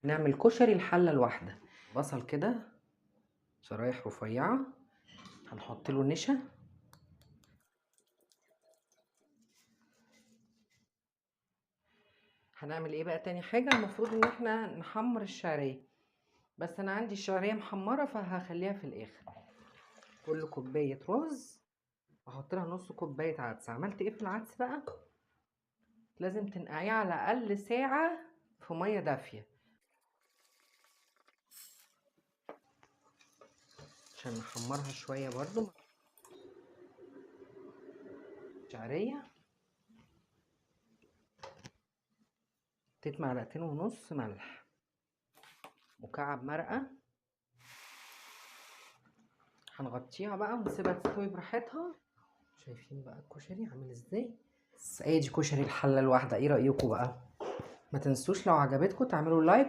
نعمل كشري الحله الواحده. بصل كده شرايح رفيعه، هنحط له نشا، هنعمل ايه بقى تاني حاجه؟ المفروض ان احنا نحمر الشعريه، بس انا عندي الشعريه محمره فهخليها في الاخر. كل كوبايه رز احط لها نص كوبايه عدس. عملت ايه في العدس بقى؟ لازم تنقعيه على الاقل ساعه في ميه دافيه عشان نحمرها شويه برضو. شعريه، معلقتين ونص ملح، مكعب مرقه. هنغطيها بقى ونسيبها تستوي براحتها. شايفين بقى الكشري عامل ازاي؟ ادي كشري الحله الواحده. ايه رايكم بقى؟ ما تنسوش لو عجبتكم تعملوا لايك